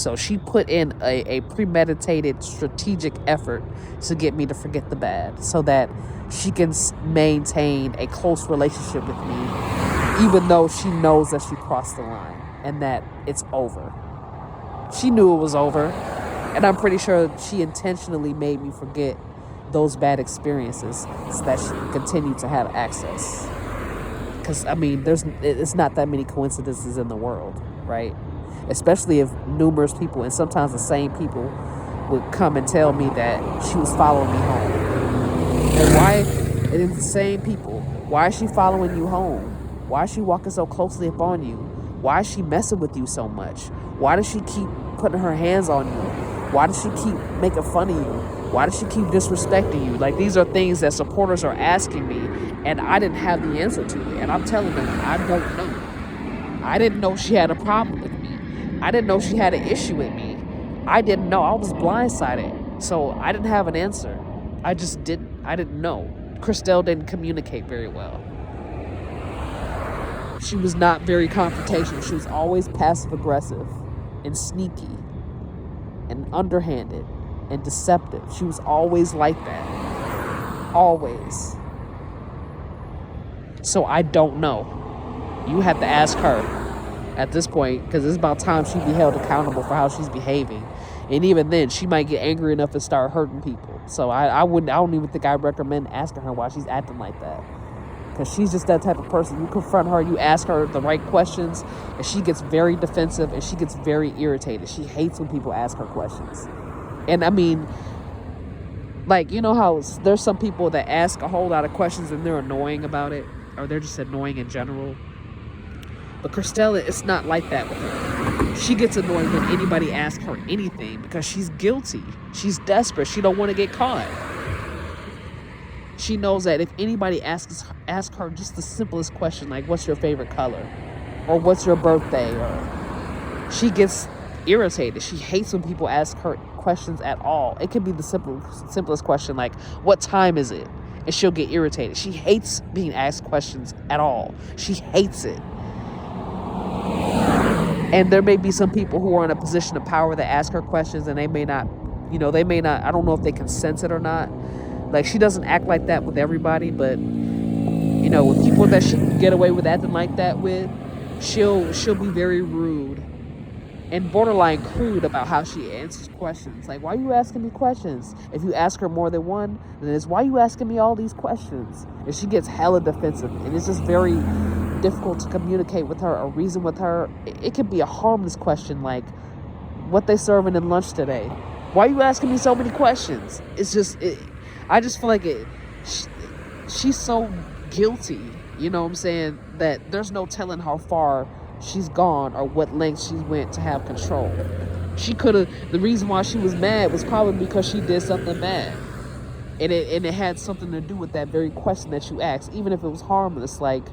So she put in a premeditated, strategic effort to get me to forget the bad so that she can maintain a close relationship with me, even though she knows that she crossed the line and that it's over. She knew it was over, and I'm pretty sure she intentionally made me forget those bad experiences so that she can continue to have access. Because, I mean, it's not that many coincidences in the world, right? Especially if numerous people, and sometimes the same people, would come and tell me that she was following me home. And why? And it's the same people. Why is she following you home? Why is she walking so closely up on you? Why is she messing with you so much? Why does she keep putting her hands on you? Why does she keep making fun of you? Why does she keep disrespecting you? Like, these are things that supporters are asking me, and I didn't have the answer to it. And I'm telling them, I don't know. I didn't know she had a problem with me. I didn't know she had an issue with me. I didn't know. I was blindsided. So I didn't have an answer. I didn't know. Kristelle didn't communicate very well. She was not very confrontational. She was always passive aggressive and sneaky and underhanded and deceptive. She was always like that. Always. So I don't know. You have to ask her at this point, because it's about time she be held accountable for how she's behaving. And even then, she might get angry enough to start hurting people. So I don't even think I recommend asking her why she's acting like that. Because she's just that type of person. You confront her, you ask her the right questions, and she gets very defensive and she gets very irritated. She hates when people ask her questions. And I mean, like, you know how there's some people that ask a whole lot of questions and they're annoying about it, or they're just annoying in general. But Kristelle, it's not like that with her. She gets annoyed when anybody asks her anything because she's guilty. She's desperate. She don't want to get caught. She knows that if anybody asks her just the simplest question, like, what's your favorite color? Or what's your birthday? Or she gets irritated. She hates when people ask her questions at all. It could be the simplest question, like, what time is it? And she'll get irritated. She hates being asked questions at all. She hates it. And there may be some people who are in a position of power that ask her questions, and they may not, I don't know if they can sense it or not. Like, she doesn't act like that with everybody, but, with people that she can get away with acting like that with, she'll be very rude and borderline crude about how she answers questions. Like, why are you asking me questions? If you ask her more than one, then it's, why are you asking me all these questions? And she gets hella defensive, and it's just very difficult to communicate with her or reason with her. It could be a harmless question, like, what they serving in lunch today? Why are you asking me so many questions? It's just, I just feel like she's so guilty, you know what I'm saying, that there's no telling how far she's gone or what lengths she went to have control. She could have, the reason why she was mad was probably because she did something bad. And it had something to do with that very question that you asked, even if it was harmless, like,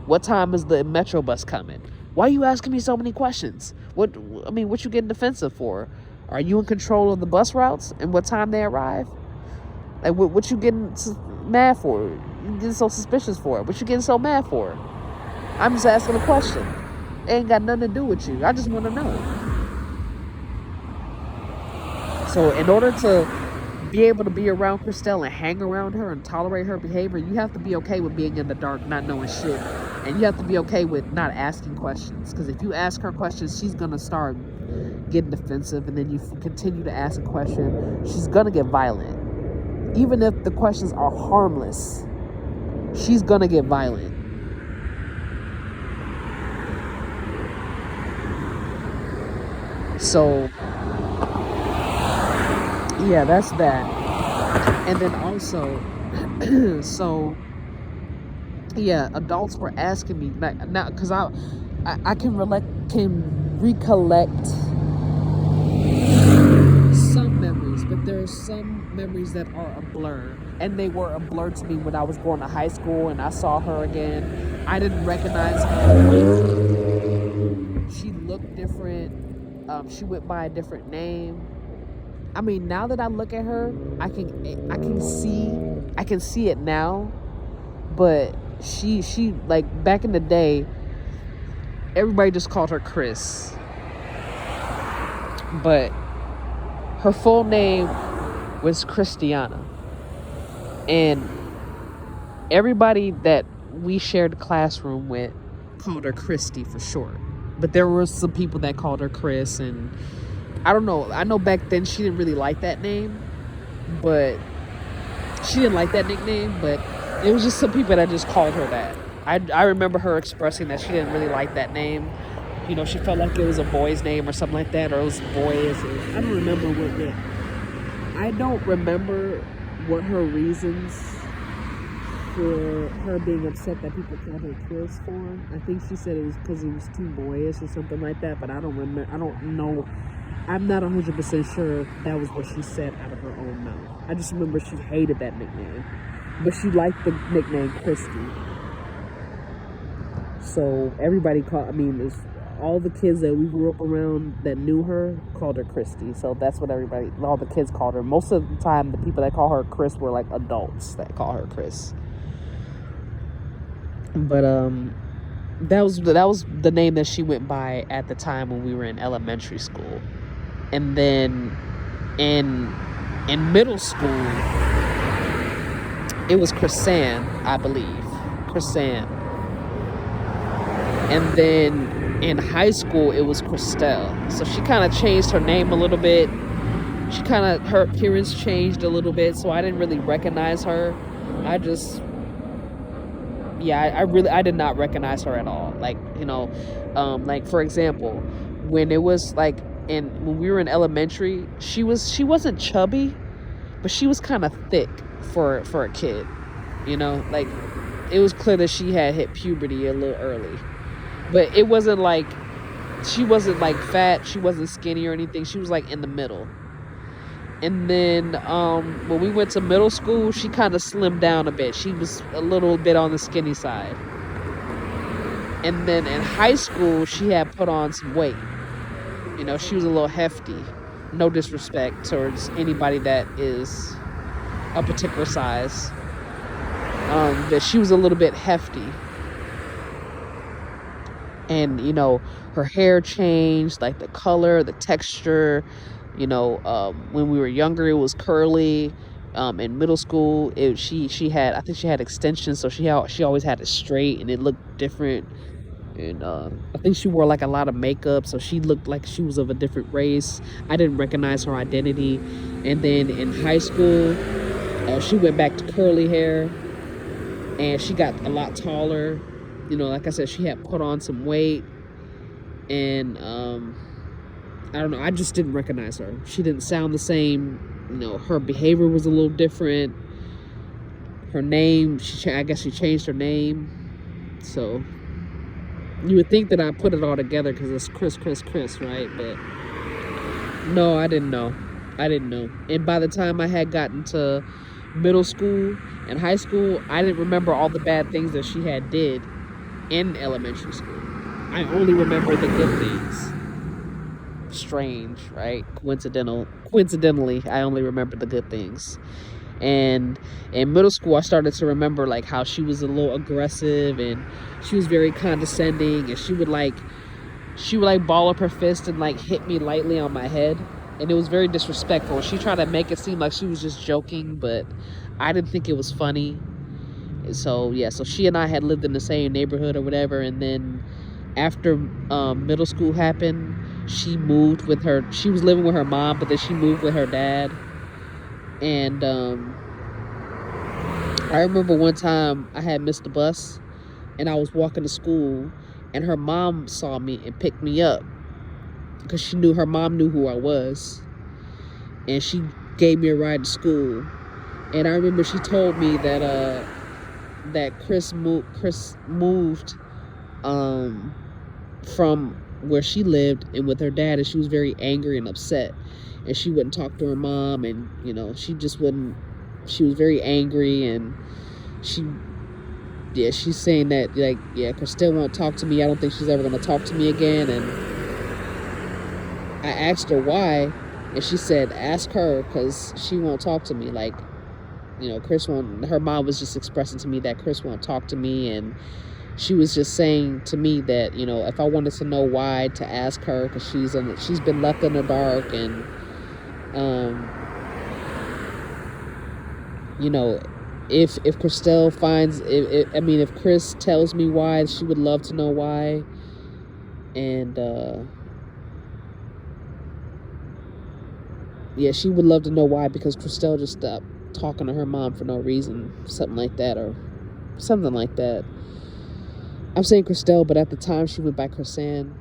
what time is the metro bus coming? Why are you asking me so many questions? What you getting defensive for? Are you in control of the bus routes and what time they arrive? Like, what you getting mad for? You getting so suspicious for? What you getting so mad for? I'm just asking a question. It ain't got nothing to do with you. I just want to know. So in order to be able to be around Kristelle and hang around her and tolerate her behavior, you have to be okay with being in the dark, not knowing shit. And you have to be okay with not asking questions. Because if you ask her questions, she's going to start getting defensive. And then you continue to ask a question, she's going to get violent. Even if the questions are harmless, she's going to get violent. So, yeah, that's that. And then also, adults were asking me, now, because I can recollect some memories, but there's some memories that are a blur, and they were a blur to me when I was going to high school and I saw her again. I didn't recognize her. She looked different. She went by a different name. I mean, now that I look at her, I can see it now. But she like, back in the day, everybody just called her Chris. but her full name was Christiana. And everybody that we shared the classroom with called her Christy for short. But there were some people that called her Chris, and I don't know. I know back then she didn't really like that name, but she didn't like that nickname, but it was just some people that just called her that. I remember her expressing that she didn't really like that name. You know, she felt like it was a boy's name or something like that, or it was boyish. I don't remember I don't remember what her reasons for her being upset that people called her Chris for. I think she said it was because it was too boyish or something like that, but I don't remember. I don't know. I'm not 100% sure that was what she said out of her own mouth. I just remember she hated that nickname, but she liked the nickname Christy. So everybody all the kids that we grew up around that knew her called her Christy. So that's what all the kids called her. Most of the time, the people that call her Chris were like adults that call her Chris. But that was the name that she went by at the time when we were in elementary school. And then in middle school, it was Kristelle, I believe. Kristelle. And then in high school, it was Kristelle. So she kind of changed her name a little bit. Her appearance changed a little bit, so I didn't really recognize her. I did not recognize her at all. Like, like for example, when it was like when we were in elementary, she wasn't chubby, but she was kind of thick for a kid. Like it was clear that she had hit puberty a little early. But it wasn't like, she wasn't like fat, she wasn't skinny or anything. She was like in the middle. And then when we went to middle school, she kind of slimmed down a bit. She was a little bit on the skinny side. And then in high school, she had put on some weight. She was a little hefty. No disrespect towards anybody that is a particular size. But she was a little bit hefty. And, her hair changed, like the color, the texture. When we were younger, it was curly. In middle school, I think she had extensions, so she always had it straight, and it looked different. And I think she wore like a lot of makeup, so she looked like she was of a different race. I didn't recognize her identity. And then in high school, she went back to curly hair, and she got a lot taller. Like I said, she had put on some weight, and I don't know, I just didn't recognize her. She didn't sound the same. Her behavior was a little different. Her name, I guess she changed her name. So you would think that I put it all together because it's Chris, right? But no, I didn't know. And by the time I had gotten to middle school and high school, I didn't remember all the bad things that she had did in elementary school. I only remember the good things. Strange, right? Coincidentally, I only remember the good things. And in middle school, I started to remember like how she was a little aggressive, and she was very condescending, and she would ball up her fist and like hit me lightly on my head, and it was very disrespectful. She tried to make it seem like she was just joking, but I didn't think it was funny. So she and I had lived in the same neighborhood or whatever, and then after middle school happened, she moved with her. She was living with her mom, but then she moved with her dad. And I remember one time I had missed the bus, and I was walking to school, and her mom saw me and picked me up because her mom knew who I was, and she gave me a ride to school. And I remember she told me that Chris moved from where she lived and with her dad, and she was very angry and upset, and she wouldn't talk to her mom, and she just wouldn't. She was very angry, and she's saying that Kristelle won't talk to me. I don't think she's ever going to talk to me again. And I asked her why, and she said, ask her, because she won't talk to me. Chris won't. Her mom was just expressing to me that Chris won't talk to me, and she was just saying to me that, you know, if I wanted to know why, to ask her, because she's been left in the dark. And you know, if Kristelle finds, if Chris tells me why, she would love to know why. And yeah, she would love to know why, because Kristelle just stopped talking to her mom for no reason, something like that. I'm saying Kristelle, but at the time she went by Kristelle.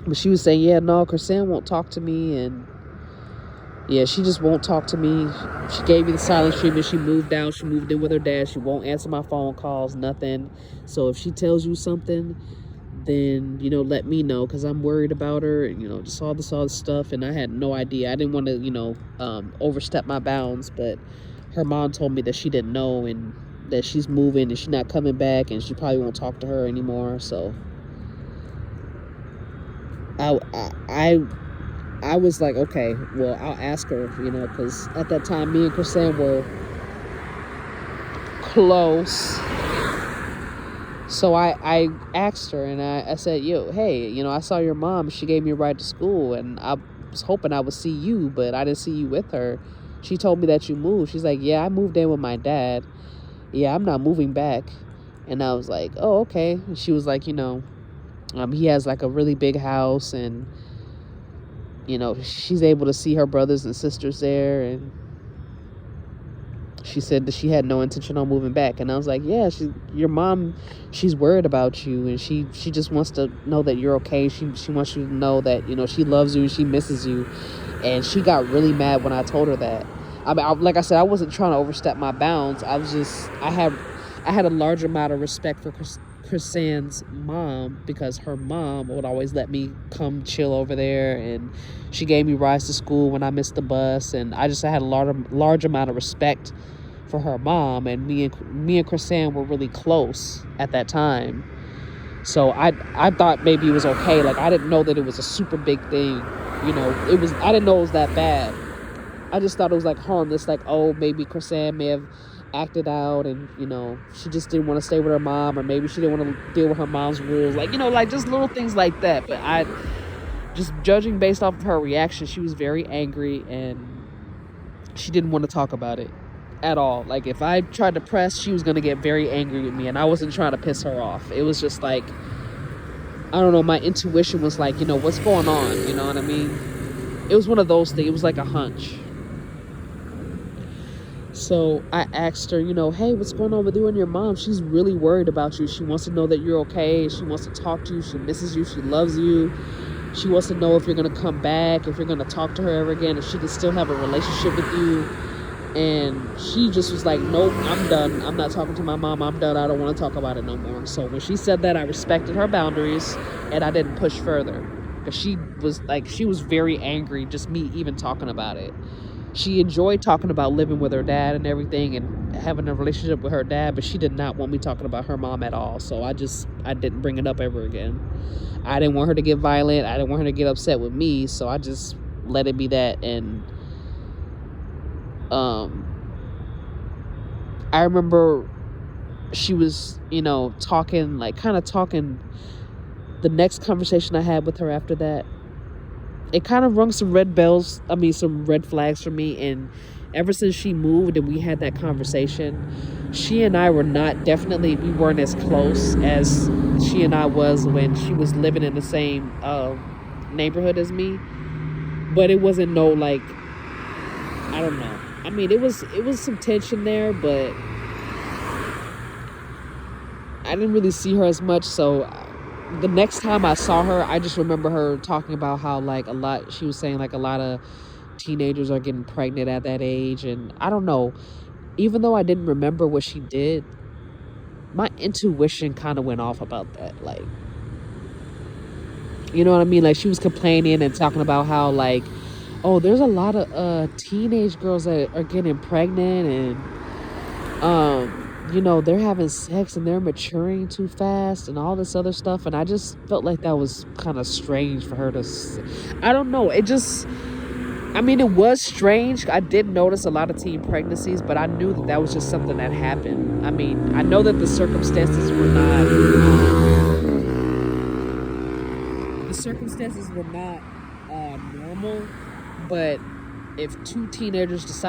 But she was saying, yeah, no, Kristelle won't talk to me, and yeah, she just won't talk to me. She gave me the silent treatment. She moved in with her dad. She won't answer my phone calls, nothing. So if she tells you something, then, you know, let me know, because I'm worried about her, you know, just all this stuff. And I had no idea. I didn't want to, you know, overstep my bounds, but her mom told me that she didn't know, and that she's moving and she's not coming back, and she probably won't talk to her anymore. So I was like, okay, well, I'll ask her, you know, because at that time me and Kristelle were close. So I asked her, and I said, yo, hey, you know, I saw your mom. She gave me a ride to school, and I was hoping I would see you, but I didn't see you with her. She told me that you moved. She's like, yeah, I moved in with my dad. Yeah, I'm not moving back. And I was like, oh, okay. And she was like, you know, he has like a really big house, and, you know, she's able to see her brothers and sisters there. And she said that she had no intention on moving back. And I was like, yeah, your mom, she's worried about you, and she just wants to know that you're okay. She wants you to know that, you know, she loves you and she misses you. And she got really mad when I told her that. I mean, like I said, I wasn't trying to overstep my bounds. I had a large amount of respect for Kristelle's mom, because her mom would always let me come chill over there, and she gave me rides to school when I missed the bus. And I had a large amount of respect for her mom, and me and Kristelle were really close at that time. So I thought maybe it was okay. Like, I didn't know that it was a super big thing. You know, I didn't know it was that bad. I just thought it was like harmless, like, oh, maybe Kristelle may have acted out, and, you know, she just didn't want to stay with her mom, or maybe she didn't want to deal with her mom's rules, like, you know, like just little things like that. But I just, judging based off of her reaction, she was very angry, and she didn't want to talk about it at all. Like, if I tried to press, she was going to get very angry with me, and I wasn't trying to piss her off. It was just like, I don't know, my intuition was like, you know, what's going on, you know what I mean? It was one of those things. It was like a hunch. So I asked her, you know, hey, what's going on with you and your mom? She's really worried about you. She wants to know that you're okay. She wants to talk to you. She misses you. She loves you. She wants to know if you're going to come back, if you're going to talk to her ever again, if she can still have a relationship with you. And she just was like, nope, I'm done. I'm not talking to my mom. I'm done. I don't want to talk about it no more. So when she said that, I respected her boundaries, and I didn't push further, because she was very angry, just me even talking about it. She enjoyed talking about living with her dad and everything, and having a relationship with her dad, but she did not want me talking about her mom at all. So I didn't bring it up ever again. I didn't want her to get violent. I didn't want her to get upset with me. So I just let it be that. And I remember she was, you know, talking, the next conversation I had with her after that, it kind of rung some some red flags for me. And ever since she moved and we had that conversation, she and I we weren't as close as she and I was when she was living in the same neighborhood as me. But it wasn't no, like, I don't know. I mean, it was some tension there, but I didn't really see her as much. So the next time I saw her, I just remember her talking about how, like, she was saying, like, a lot of teenagers are getting pregnant at that age. And I don't know, even though I didn't remember what she did, my intuition kind of went off about that. Like, you know what I mean? Like, she was complaining and talking about how, like, oh, there's a lot of teenage girls that are getting pregnant, and you know, they're having sex and they're maturing too fast and all this other stuff. And I just felt like that was kind of strange for her to I don't know, it just, I mean, it was strange. I did notice a lot of teen pregnancies, but I knew that that was just something that happened. I mean, I know that the circumstances were not normal, but if two teenagers decide